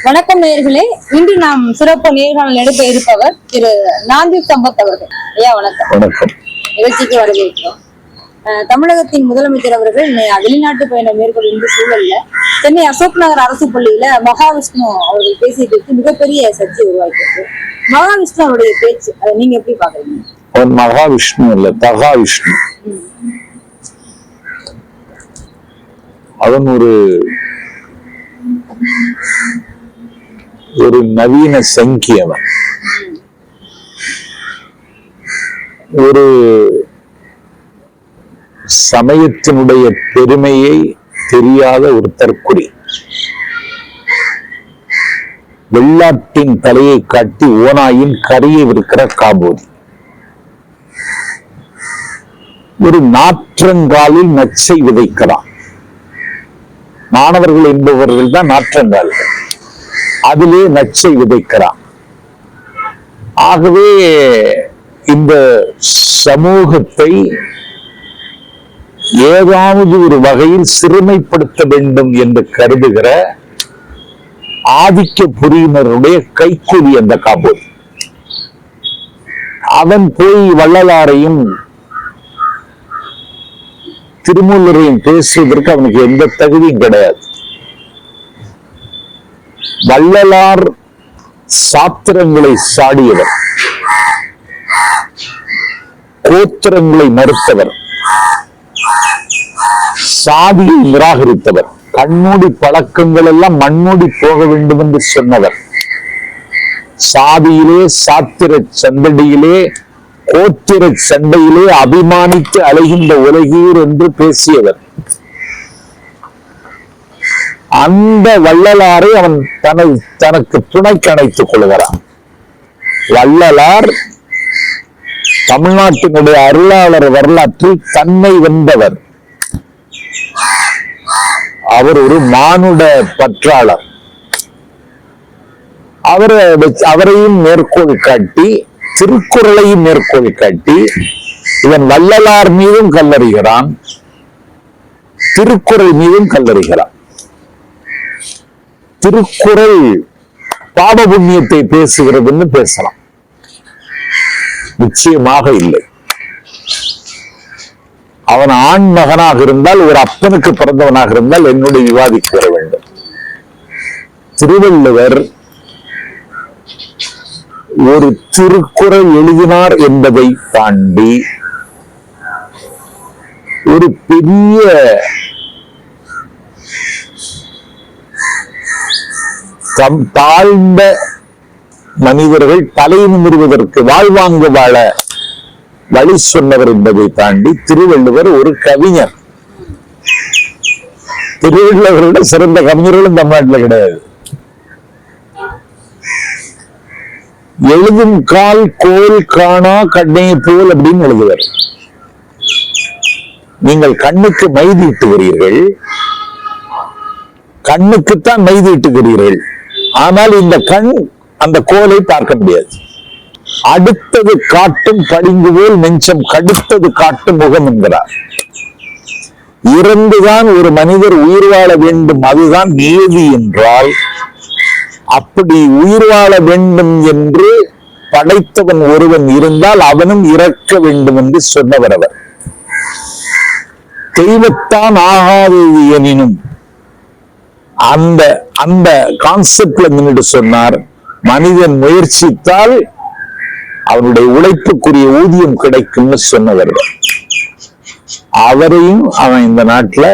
வணக்கம் நேயர்களே. இன்று நாம் சிறப்பு நேர்காணல் எடுக்க இருப்பவர் திரு நாஞ்சி சம்பத் அவர்கள். ஐயா வணக்கம். வணக்கம். நிகழ்ச்சிக்கு வரவேற்கிறோம். தமிழகத்தின் முதலமைச்சர் அவர்கள் வெளிநாட்டு பயணம் மேற்கொள்ளும் சூழல்ல சென்னை அசோக் நகர் அரசு பள்ளியில மகாவிஷ்ணு அவர்கள் பேசியதற்கு மிகப்பெரிய சர்ச்சை உருவாக்கியிருக்கு. மகாவிஷ்ணு அவருடைய பேச்சு அதை நீங்க எப்படி பாக்குறீங்க? அவன் மகாவிஷ்ணு இல்ல, தகாவிஷ்ணு. அவன் ஒரு நவீன சங்கியவன், ஒரு சமயத்தினுடைய பெருமையை தெரியாத ஒரு தற்குறி, வெள்ளாட்டின் தலையை காட்டி ஓனாயின் கரையை விற்கிற காபோதி, ஒரு நாற்றங்காலில் நச்சை விதைக்கிறான். மாணவர்கள் என்பவர்கள் தான் நாற்றங்கால்கள், அதிலே நச்சை விதைக்கிறான். ஆகவே இந்த சமூகத்தை ஏதாவது ஒரு வகையில் சிறுமைப்படுத்த வேண்டும் என்று கருதுகிற ஆதிக்க புரியினருடைய கைக்கூலி அந்த காபோதி. அவன் போய் வள்ளலாரையும் திருமூலரையும் பேசுவதற்கு அவனுக்கு எந்த தகுதியும் கிடையாது. வள்ளலார் சாத்திரங்களை சாடியவர், கோத்திரங்களை மறுத்தவர், சாதியை நிராகரித்தவர், கண்மூடி பழக்கங்கள் எல்லாம் மண்மூடி போக வேண்டும் என்று சொன்னவர், சாதியிலே சாத்திர சந்தடியிலே கோத்திர சண்டையிலே அபிமானித்து அலைகின்ற உலகீர் என்று பேசியவர். அந்த வள்ளலாரை அவன் தனக்கு துணைக்கு அணைத்துக் கொள்கிறான். வள்ளலார் தமிழ்நாட்டினுடைய அருளாளர் வரலாற்றில் தன்னை வென்றவர். அவர் ஒரு மானுட பற்றாளர். அவரையும் மேற்கோள் காட்டி, திருக்குறளையும் மேற்கோள் காட்டி இவன் வள்ளலார் மீதும் கல்லறிகிறான், திருக்குறள் மீதும் கல்லறிகிறான். திருக்குறள் பாப புண்ணியத்தை பேசுகிறதுன்னு பேசலாம், நிச்சயமாக இல்லை. அவன் ஆண் மகனாக இருந்தால், ஒரு அப்பனுக்கு பிறந்தவனாக இருந்தால் என்னுடைய விவாதிக்கு வர வேண்டும். திருவள்ளுவர் ஒரு திருக்குறள் எழுதினார் என்பதை தாண்டி ஒரு பெரிய தாழ்ந்த மனிதர்கள் தலை நிமிர்வதற்கு வாழ்வாங்கு வாழ வழி சொன்னவர் என்பதை தாண்டி திருவள்ளுவர் ஒரு கவிஞர். திருவள்ளுவரோட சிறந்த கவிஞர்களும் தமிழ்நாட்டில் கிடையாது. எழுதும் கால் கோல் காணா கண்ணை போல் அப்படின்னு எழுதுவார். நீங்கள் கண்ணுக்கு மைதீட்டுகிறீர்கள், கண்ணுக்குத்தான் மைதீட்டுகிறீர்கள், ஆனால் இந்த கண் அந்த கோலை பார்க்க முடியாது. அடுத்தது காட்டும் படிங்கு போல் நெஞ்சம் கடுத்தது காட்டும் முகம் என்கிறார். இறந்துதான் ஒரு மனிதர் உயிர் வாழ வேண்டும், அதுதான் நியதி என்றால், அப்படி உயிர் வாழ வேண்டும் என்று படைத்தவன் ஒருவன் இருந்தால் அவனும் இறக்க வேண்டும் என்று சொன்னவர் அவர். தெய்வத்தான் ஆகாதது எனினும் அந்த அந்த கான்செப்ட்ல நின்று சொன்னார். மனிதன் முயற்சித்தால் அவனுடைய உழைப்புக்குரிய ஊதியம் கிடைக்கும்னு சொன்னவர். அவரையும் அவன் இந்த நாட்டுல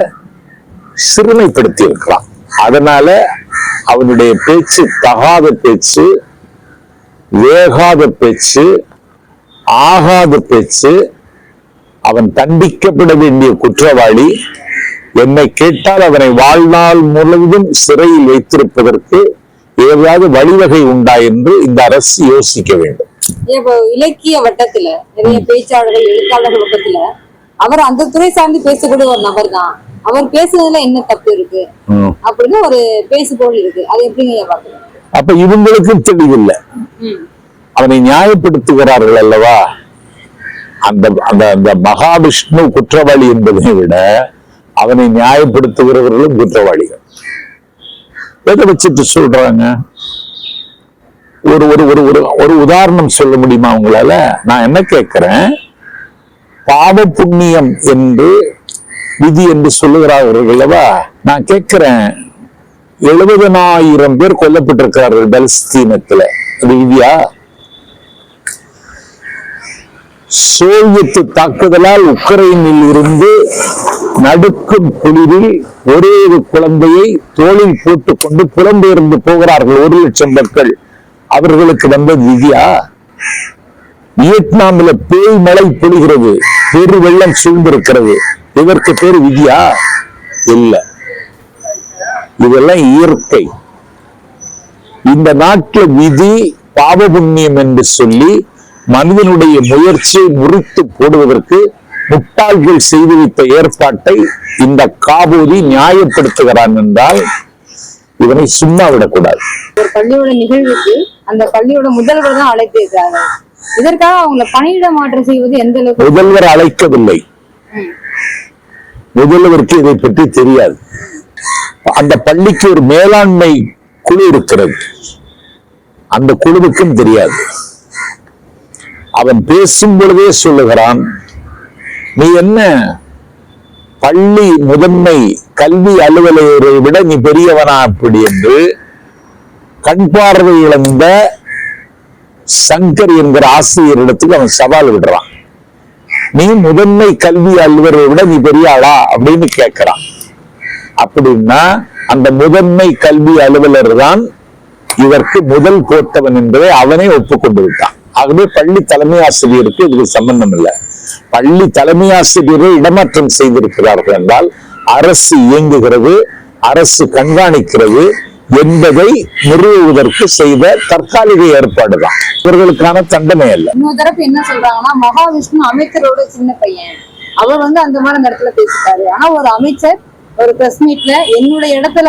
சிறுமைப்படுத்தி இருக்கிறான். அதனால அவனுடைய பேச்சு தகாத பேச்சு, வேகாத பேச்சு, ஆகாத பேச்சு. அவன் தண்டிக்கப்பட வேண்டிய குற்றவாளி. என்னை கேட்டால் அவனை வாழ்நாள் முழுவதும் சிறையில் வைத்திருப்பதற்கு ஏதாவது வழிவகை உண்டா என்று இந்த அரசு யோசிக்க வேண்டும். இலக்கிய வட்டத்துல நிறைய பேச்சாளர்கள், எழுத்தாளர்கள் வட்டத்துல அவர் அந்த துறை சார்ந்து பேசக்கூடிய ஒரு நபர் தான். அவர் பேசுறதுல என்ன தப்பு இருக்கு அப்படின்னு ஒரு பேசுபோல் இருக்கு. அது எப்படிங்க பாக்குறீங்க? அப்ப இவங்களுக்கும் தெளிவில்லை. அவனை நியாயப்படுத்துகிறார்கள் அல்லவா? அந்த அந்த மகாவிஷ்ணு குற்றவாளி என்பதை விட அவனை நியாயப்படுத்துகிறவர்களும் குற்றவாளிகள். எதை வச்சுட்டு சொல்றாங்க? ஒரு ஒரு ஒரு ஒரு ஒரு உதாரணம் சொல்ல முடியுமா உங்களால? நான் என்ன கேட்கிறேன், பாவ புண்ணியம் என்று விதி என்று சொல்லுகிறார்கள் அல்லவா? நான் கேட்கிறேன், 70,000 பேர் கொல்லப்பட்டிருக்கிறார்கள் பலஸ்தீனத்துல, அது விதியா? சோவியத் தாக்குதலால் உக்ரைனில் இருந்து நடுக்கும் குளிரில் ஒரே ஒரு குழந்தையை தோளில் போட்டுக் கொண்டு புலம்பெயர்ந்து போகிறார்கள் 1,00,000 மக்கள். அவர்களுக்கு வந்தது விதியா? வியட்நாமில் பேய் மழை பொழிகிறது, பெரு வெள்ளம் சூழ்ந்திருக்கிறது, இதற்கு பேரு விதியா? இல்ல, இதெல்லாம் இயற்கை. இந்த நாட்டில் விதி பாவ புண்ணியம் என்று சொல்லி மனிதனுடைய முயற்சியை முறித்து போடுவதற்கு முட்டாள்கள் செய்து வைத்த ஏற்பாட்டை இந்த காபூதி நியாயப்படுத்துகிறான் என்றால் இவனை சும்மா விடக்கூடாது. ஒரு பள்ளியோட நிகழ்வுக்கு அந்த பள்ளியோட முதல்வர் தான் அழைத்து இருக்கிறாங்க. இதற்காக அவங்களை பணியிட மாற்றம் செய்வது எந்த அளவுக்கு? முதல்வர் அழைக்கவில்லை, முதல்வருக்கு இதை பற்றி தெரியாது. அந்த பள்ளிக்கு ஒரு மேலாண்மை குழு இருக்கிறது, அந்த குழுவுக்கும் தெரியாது. அவன் பேசும் பொழுதே சொல்லுகிறான், நீ என்ன பள்ளி முதன்மை கல்வி அலுவலரை விட நீ பெரியவனா அப்படி என்று கண் பார்வை இழந்த சங்கர் என்கிற ஆசிரியரிடத்துக்கு அவன் சவால் விடுறான். நீ முதன்மை கல்வி அலுவலரை விட நீ பெரிய ஆளா அப்படின்னு கேட்கிறான். அப்படின்னா அந்த முதன்மை கல்வி அலுவலர் தான் இதற்கு முதல் கோத்தவன் என்பதை அவனே ஒப்புக்கொண்டு விட்டான். ஆகவே பள்ளி தலைமை ஆசிரியருக்கு இதுக்கு சம்பந்தம் இல்லை. பள்ளி தலைமை ஆசிரியரை இடமாற்றம் செய்திருக்கிறார்கள் என்றால் அரசு இயங்குகிறது, அரசு கண்காணிக்கிறது என்பதை நிறுவுவதற்கு செய்த தற்காலிக ஏற்பாடுதான், இவர்களுக்கான தண்டனை அல்ல. இன்னொரு தரப்பு என்ன சொல்றாங்கன்னா, மகாவிஷ்ணு அமைச்சரோட சின்ன பையன், அவர் அந்த மாதிரி அந்த இடத்துல பேசிட்டாரு. ஆனா ஒரு அமைச்சர் ஒரு பிரஸ் மீட்ல என்னுடைய இடத்துல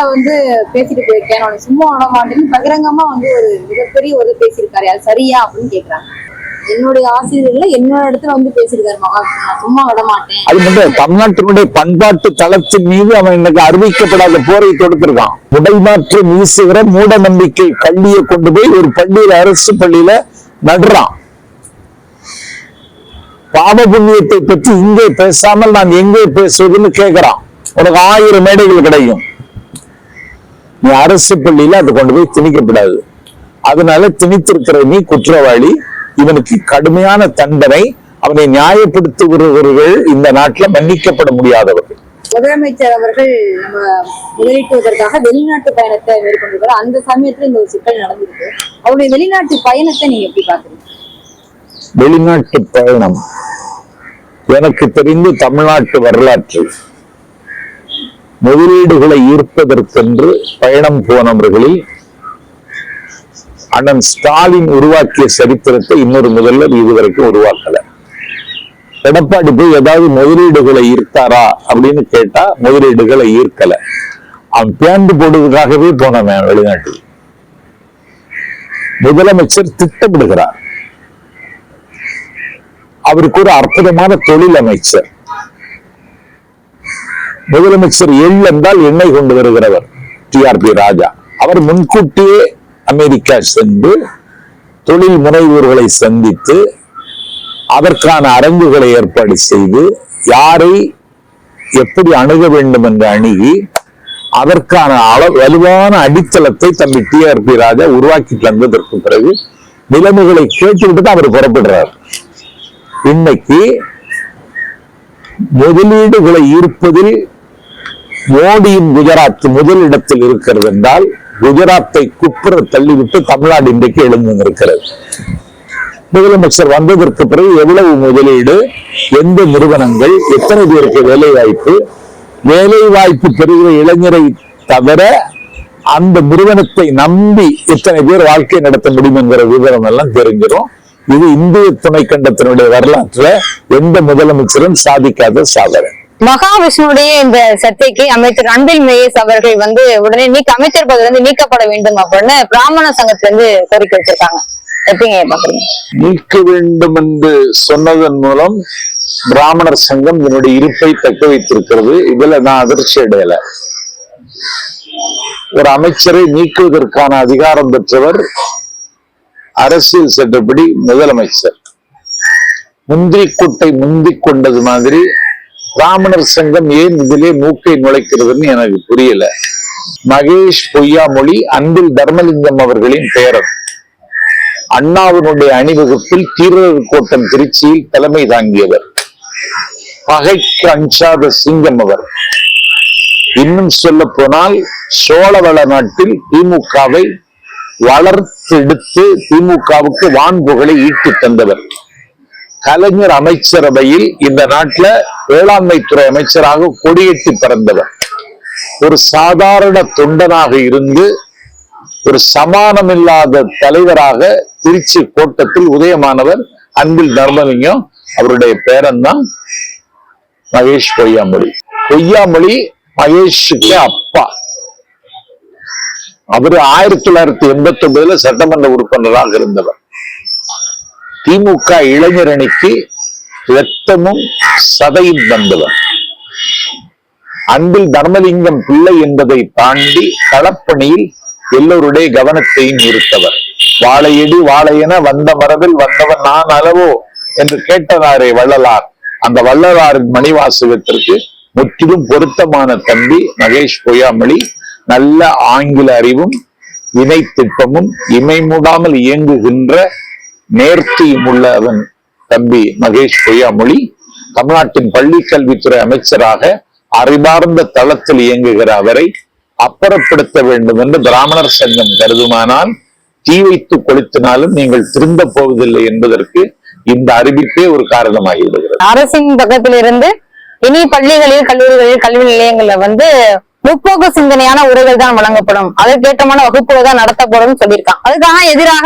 பேசிட்டு போயிருக்கேன், அவனை சும்மா விட மாட்டேன்னு பகிரங்கமா ஒரு மிகப்பெரிய பேசியிருக்காரு. அது சரியா அப்படின்னு கேக்குறாங்க. என்னுடைய ஆசிரியர்கள் என்னோட இடத்துல பேசியிருக்காரு மகாவிஷ்ணு, நான் சும்மா விட மாட்டேன். அது மட்டும் தமிழ்நாட்டினுடைய பண்பாட்டு தளத்தின் மீது அவன் இன்னைக்கு அறிவிக்கப்படாத போரை தொடுத்திருக்கான். உடைமாற்று வீசுகிற மூட நம்பிக்கை கல்வியை கொண்டு போய் ஒரு பள்ளியில, அரசு பள்ளியில நடுறான். பாவ புண்ணியத்தை பற்றி இங்கே பேசாமல் நான் எங்கே பேசுவதுன்னு கேட்கிறான். உனக்கு 1000 மேடைகள் கிடைக்கும், நீ அரசு பள்ளியில அது கொண்டு போய் திணிக்கப்படாது. அதனால திணித்திருக்கிற நீ குற்றவாளி, இவனுக்கு கடுமையான தண்டனை. அவனை நியாயப்படுத்துகிறவர்கள் இந்த நாட்டில் மன்னிக்கப்பட முடியாதவர்கள். முதலமைச்சர் அவர்கள் நம்ம முதலீட்டுவதற்காக வெளிநாட்டு பயணத்தை மேற்கொண்டிருக்கிறார். அந்த சமயத்துல இந்த ஒரு சிக்கல் நடந்திருக்கு. அவருடைய வெளிநாட்டு பயணத்தை நீங்க எப்படி பாக்குறீங்க? வெளிநாட்டு பயணம் எனக்கு தெரிந்து தமிழ்நாட்டு வரலாற்று முதலீடுகளை ஈர்ப்பதற்கென்று பயணம் போனவர்களில் அண்ணன் ஸ்டாலின் உருவாக்கிய சரித்திரத்தை இன்னொரு முதல்வர் இதுவரைக்கும் உருவாக்கல. எடப்பாடி போய் ஏதாவது முதலீடுகளை ஈர்த்தாரா அப்படின்னு கேட்டா முதலீடுகளை ஈர்க்கல. அவன் பேண்டு போடுவதற்காகவே போனவன் வெளிநாட்டில். முதலமைச்சர் திட்டமிடுகிறார். அவருக்கு ஒரு அற்புதமான தொழில் அமைச்சர். முதலமைச்சர் எள் என்றால் எண்ணெய் கொண்டு வருகிறவர் டிஆர்பி ராஜா. அவர் முன்கூட்டியே அமெரிக்கா சென்று தொழில் முனைவோர்களை சந்தித்து அதற்கான அரங்குகளை ஏற்பாடு செய்து யாரை எப்படி அணுக வேண்டும் என்று அணுகி அதற்கான வலுவான அடித்தளத்தை தம்பி டிஆர்பி ராஜா உருவாக்கி தந்ததற்கு பிறகு நிலைமைகளை கேட்டுவிட்டு தான் அவர் புறப்படுறார். இன்னைக்கு முதலீடுகளை ஈர்ப்பதில் மோடியின் குஜராத் முதலிடத்தில் இருக்கிறது என்றால் குஜராத்தை குப்புற தள்ளிவிட்டு தமிழ்நாடு இன்றைக்கு எழுந்து இருக்கிறது. முதலமைச்சர் வந்ததற்கு பிறகு எவ்வளவு முதலீடு, எந்த நிறுவனங்கள், எத்தனை பேருக்கு வேலை வாய்ப்பு பெறுகிற இளைஞரை தவிர அந்த நிறுவனத்தை நம்பி எத்தனை பேர் வாழ்க்கை நடத்த முடியும் என்கிற விவரம் எல்லாம் தெரிஞ்சிடும். இது இந்திய துணைக்கண்டத்தினுடைய வரலாற்றுல எந்த முதலமைச்சரும் சாதிக்காத சாதனை. மகாவிஷ்ணுடைய இந்த சர்ச்சைக்கு அமைச்சர் அன்பில் மகேஷ் அவர்கள் உடனே அமைச்சர் பதவி நீக்கப்பட வேண்டும் அப்படின்னு பிராமண சங்கத்துல கோரிக்கை வச்சிருக்காங்க. எப்படிங்க பாக்குறீங்க? நீக்க வேண்டும் என்று சொன்னதன் மூலம் பிராமணர் சங்கம் இதனுடைய இருப்பை தக்க வைத்திருக்கிறது. இதுல நான் அதிர்ச்சி அடையல. ஒரு அமைச்சரை நீக்குவதற்கான அதிகாரம் பெற்றவர் அரசியல் சட்டப்படி முதலமைச்சர். முந்திரி கொட்டை முந்திக் கொண்டது மாதிரி பிராமணர் சங்கம் ஏன் இதிலே மூக்கை நுழைக்கிறதுன்னு எனக்கு புரியல. மகேஷ் பொய்யாமொழி அன்பில் தர்மலிங்கம் அவர்களின் பேரன். அண்ணாவினுடைய அணிவகுப்பில் தீரர் கோட்டம் திருச்சியில் தலைமை தாங்கியவர். பகைக்கு அஞ்சாத சிங்கம் அவர். இன்னும் சொல்ல போனால் சோழவள நாட்டில் திமுகவை வளர்த்தெடுத்து திமுகவுக்கு வான்புகளை ஈட்டி தந்தவர். கலைஞர் அமைச்சரவையில் இந்த நாட்டில் வேளாண்மை துறை அமைச்சராக கொடியேற்றி பறந்தவர். ஒரு சாதாரண தொண்டனாக இருந்து ஒரு சமானமில்லாத தலைவராக திருச்சி கோட்டத்தில் உதயமானவர் அன்பில் தர்மலிங்கம். அவருடைய பேரன் தான் மகேஷ் பொய்யாமொழி. பொய்யாமொழி மகேஷுக்கு அப்பா. அவரு 1989 சட்டமன்ற உறுப்பினராக இருந்தவர். திமுக இளைஞர் அணிக்கு இரத்தமும் சதையும் வந்தவர். அன்பில் தர்மலிங்கம் பிள்ளை என்பதை தாண்டி களப்பணியில் எல்லோருடைய கவனத்தையும் ஈர்த்தவர். வாழையடி வாழையென வந்த மரபில் வந்தவன் நான் அளவோ என்று கேட்டதாரே வள்ளலார். அந்த வள்ளலாரின் மணிவாசகத்திற்கு முற்றிலும் பொருத்தமான தம்பி மகேஷ் பொய்யாமொழி. நல்ல ஆங்கில அறிவும் இணை திட்டமும் இமை மூடாமல் இயங்குகின்ற நேர்த்தியும் உள்ளவன் தம்பி மகேஷ் பொய்யாமொழி. தமிழ்நாட்டின் பள்ளி கல்வித்துறை அமைச்சராக அறிவார்ந்த தளத்தில் இயங்குகிற அவரை அப்புறப்படுத்த வேண்டும் என்று பிராமணர் சங்கம் கருதுமானால் தீ வைத்து கொளுத்தினாலும் நீங்கள் திரும்ப போவதில்லை என்பதற்கு இந்த அறிவிப்பே ஒரு காரணமாகிவிடுகிறது. அரசின் பக்கத்திலிருந்து இனி பள்ளிகளில் கல்லூரிகளில் கல்வி நிலையங்கள்ல வந்து முற்போக்கு சிந்தனையான உரைகள் தான் வழங்கப்படும், அதற்கேற்றமான வகுப்புகள் தான் நடத்தப்படும் சொல்லியிருக்காங்க. அதுக்காக எதிராக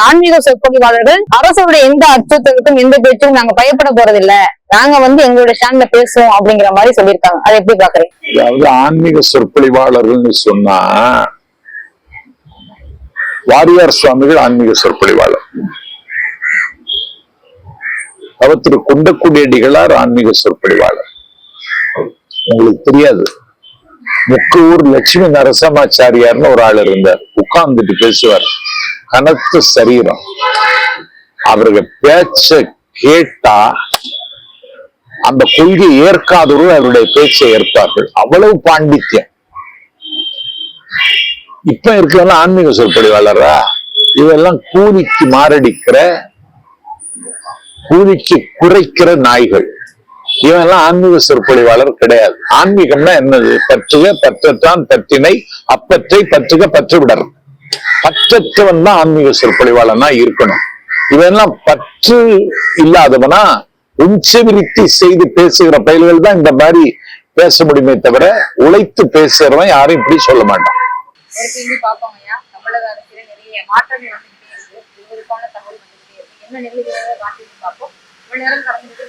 ஆன்மீக சொற்பொழிவாளர்கள் அரசுடைய எந்த அச்சுறுத்தலுக்கும் எந்த பேச்சுக்கும் நாங்க பயப்பட போறதில்லை, நாங்க வந்து எங்களுடைய ஸ்டாண்ட்ல பேசுவோம் அப்படிங்கிற மாதிரி சொல்லியிருக்காங்க. அதை எப்படி பாக்குறீங்க? அதாவது ஆன்மீக சொற்பொழிவாளர்கள் சொன்னா வாரியார் சுவாமிகள் ஆன்மீக சொற்பொழிவாளர், அவர் திரு குண்டக்குடியடிகளார் ஆன்மீக சொற்பொழிவாளர். உங்களுக்கு தெரியாது, முக்கூர் லட்சுமி நரசிம்மாச்சாரியார்னு ஒரு ஆள் இருந்தார். உட்கார்ந்துட்டு பேசுவார், கனத்த சரீரம். அவருடைய பேச்ச கேட்டா அந்த கொள்கை ஏற்காதவர்கள் அவருடைய பேச்சை ஏற்பார்கள். அவ்வளவு பாண்டித்யம். இப்ப இருக்கலாம் ஆன்மீக சொற்பொழிவாளரா? இதெல்லாம் கூலிக்கு மாரடிக்கிற, கூலிக்கு குறைக்கிற நாய்கள். இவெல்லாம் ஆன்மீக சொற்பொழிவாளர் கிடையாது. ஆன்மீகம்னா என்னது? பற்றுக பற்றற்றான் பற்றினை அப்பற்றை பற்றுக பற்று விடர். பற்றற்றவன் தான் ஆன்மீக சொற்பொழிவாளனா இருக்கணும். இவெல்லாம் பற்று இல்லாதவனா உஞ்சவிருத்தி செய்து பேசுகிற பயல்கள் தான் இந்த மாதிரி பேச முடியுமே தவிர உழைத்து பேசுறவன் யாரும் இப்படி சொல்ல மாட்டான். தமிழக அரசியல நிறைய மாற்றங்கள் வந்துகிட்டே இருக்கு. இவருக்கான தகவல் வந்துகிட்டே இருக்கு. என்ன நிகழ்வுகளை காட்டிட்டு பார்ப்போம். இவ்வளவு நேரம் கடந்துட்டு